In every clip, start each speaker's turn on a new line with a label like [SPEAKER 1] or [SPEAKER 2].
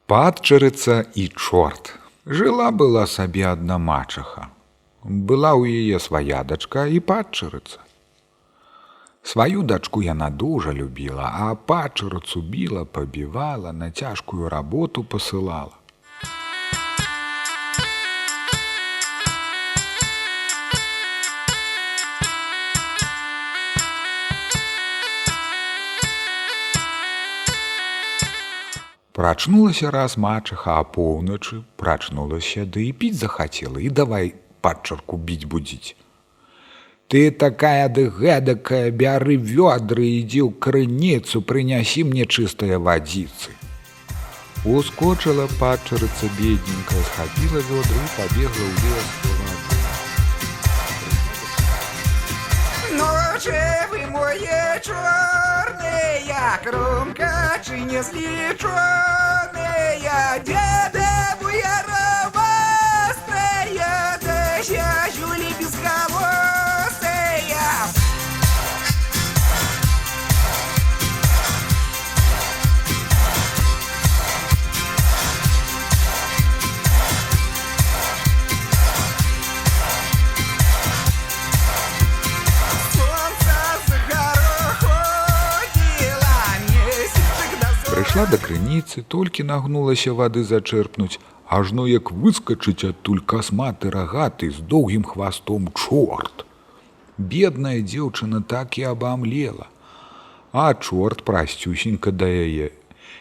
[SPEAKER 1] Падчарыца і чорт. Жыла-была сабе адна мачаха. Была ў яе свая дачка і падчарыца. Сваю дачку яна дужа любіла, а падчарыцу біла, пабівала, на цяжкую работу пасылала. Прачнулася раз мачаха апоўначы, прачнулася, ды і піць захацела, і давай падчарку біць будзіць. Ты такая ды гэтакая, бяры вёдры, ідзі ў крыніцу, прынясі мне чыстыя вадзіцы. Ускочыла падчарыца бедненькая, схапіла вёдры і пабегла ў лес да вады.
[SPEAKER 2] Ночы вы мое чорныя, кромкачы не злічоныя, дзедавыя равастыя, да зязюлі безгалосыя.
[SPEAKER 1] Прыйшла да крыніцы, толькі нагнулася вады зачэрпнуць, ажно як выскачыць адтуль касматы рагаты з доўгім хвастом чорт. Бедная дзеўчына так і абамлела, а чорт прасцюсенька да яе.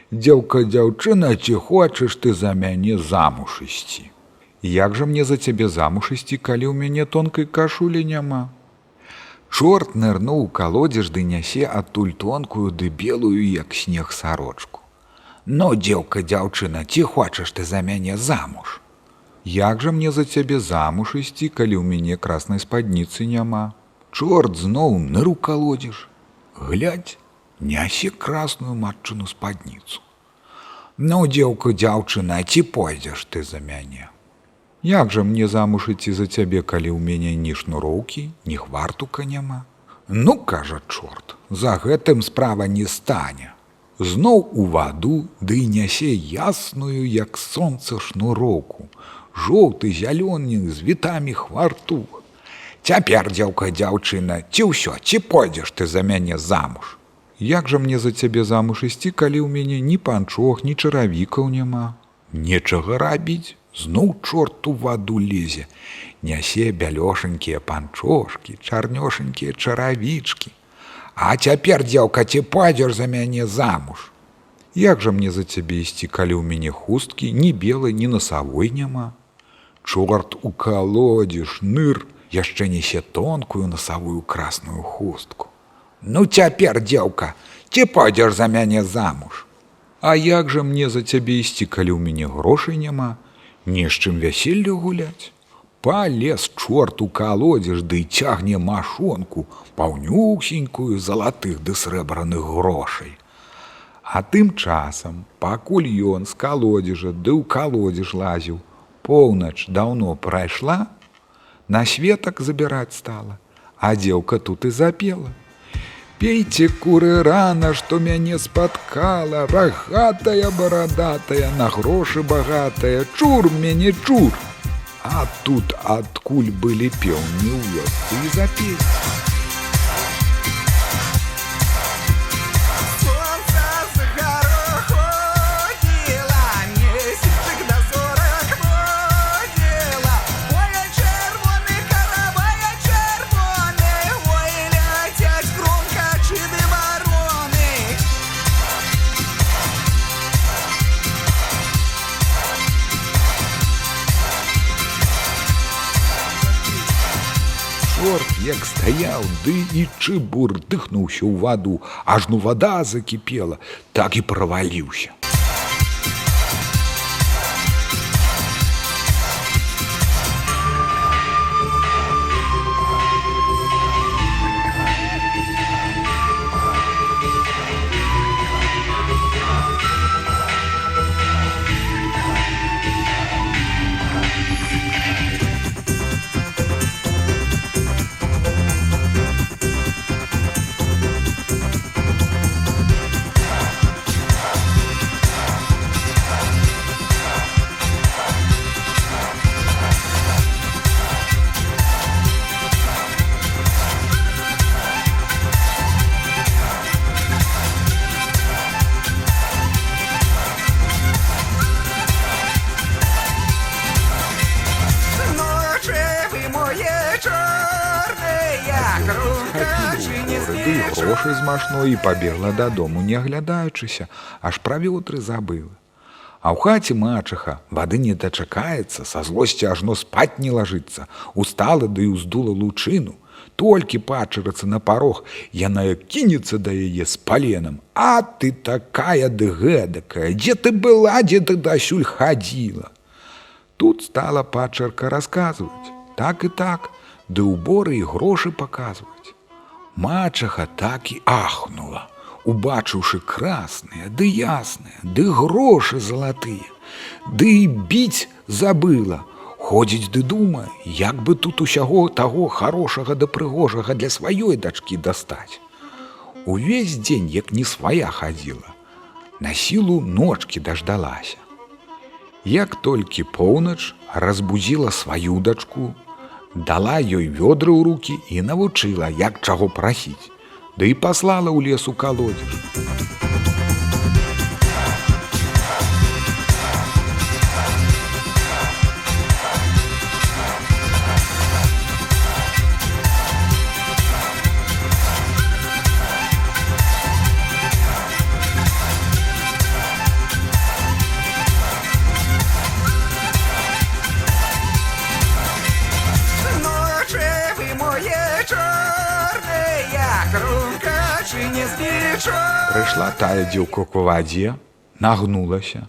[SPEAKER 1] Дзеўка, дзяўчына, ці хочаш ты за мяне замуж ісці? Як жа мне за цябе замуж ісці, калі ў мяне тонкай кашулі няма? Чорт нырнуў у калодзеж ды нясе адтуль тонкую ды белую, як снег, сарочку. Ну, дзеўка, дзяўчына, ці хочаш ты за мяне замуж? Як жа мне за цябе замуж ісці, калі ў мяне краснай спадніцы няма? Чорт зноў ныр у калодзеж. Глядь, нясе красную матчыну спадніцу. Ну, дзеўка, дзяўчына, ці пойдзеш ты за мяне? Як жа мне замуж ісці за цябе, калі ў мяне ні шнуроўкі, ні хвартука няма? Ну, кажа чорт, за гэтым справа не стане. Зноў у ваду, ды нясе ясную, як сонца, шнуроўку, жоўты, зялёны, з вітамі хвартук. Цяпер, дзеўка, дзяўчына, ці ўсё, ці пойдзеш ты за мяне замуж? Як жа мне за цябе замуж ісці, калі ў мяне ні панчох, ні чаравікаў няма? Нечага рабіць. Зноў чорт у ваду лезе, нясе бялёшенькія панчошкі, чарнёшенькія чаравічкі. А цяпер, дзеўка, ці пойдзеш за мяне замуж? Як жа мне за цябе ісці, калі ў мяне хусткі ні белай, ні насавой няма? Чорт у калодзеж ныр, яшчэ нясе тонкую насавую красную хустку. Ну цяпер, дзеўка, ці пойдзеш за мяне замуж? А як жа мне за цябе ісці, калі ў мяне грошай няма? Не з чым вяселлю гуляць. Палез чорт у калодзеж, ды цягне машонку, паўнюсенькую залатых ды срэбраных грошай. А тым часам, пакуль ён з калодзежа ды ў калодзеж лазіў, поўнач даўно прайшла, на светак забіраць стала, а дзеўка тут і запела. Пейце, куры, рана, што мяне спаткала, рагатая, барадатая, на грошы багатая, чур мяне, чур. А тут адкуль былі пеўні ў вёсцы і запелі. Чорт як стаяў, ды і чыбур дыхнуўся ў ваду, ажно вада закіпела, так і праваліўся. грошай з машной і пабегла дадому, не аглядаючыся, аж пра вётры забыла. А ў хаце мачыха вады не дачакаецца, са злосці ажно спаць не лажыцца, устала ды і ўздула лучыну. Толькі пачырацца на парог, яна як кінецца да яе з паленам. А ты такая ды гэтакая, дзе ты была, дзе ты дасюль хадзіла? Тут стала пачарка расказваць. Так і так, ды ўборы і грошы паказваць. Мачыха так і ахнула, убачыўшы красныя, ды ясныя, ды грошы залатыя, ды і біць забыла. Ходзіць ды думае, як бы тут усяго таго харошага да прыгожага для сваёй дачкі дастаць. Увесь дзень, як не свая хадзіла, на сілу ночкі даждалася. Як толькі поўнач разбудзіла сваю дачку, дала ёй вёдры ў рукі і навучыла, як чаго прасіць, ды і паслала ў лес у калодзеж. Прыйшла тая дзеўка к вадзе, нагнулася.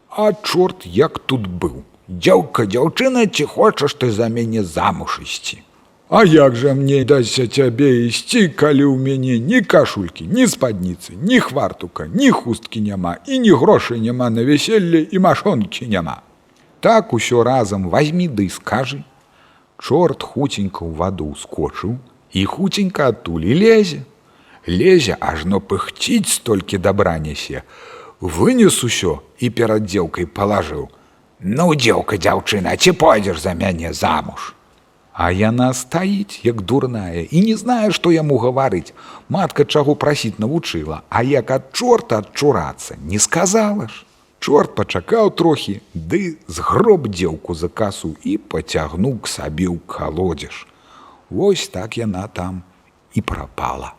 [SPEAKER 1] А чорт як тут быў. Дзеўка, дзяўчына, ці хочаш ты за мяне замуж ісці? А як жа мне дасся цябе ісці, калі ў мяне ні кашулькі, ні спадніцы, ні хвартука, ні хусткі няма, і ні грошай няма на вяселле, і машонкі няма. Так усё разам вазьмі ды скажы. Чорт хуценька ў ваду ўскочыў і хуценька адтуль і лезе. Лезе, ажно пыхціць столькі дабра нясе. Вынес усё і перад дзеўкай палажыў. Ну, дзеўка, дзяўчына, ці пойдзеш за мяне замуж? А яна стаіць, як дурная, і не знае, што яму гаварыць. Матка чаго прасіць навучыла, а як ад чорта адчурацца, не сказала ж. Чорт пачакаў трохі, ды згроб дзеўку за касу і пацягнуў к сабе ў калодзеж. Вось так яна там і прапала.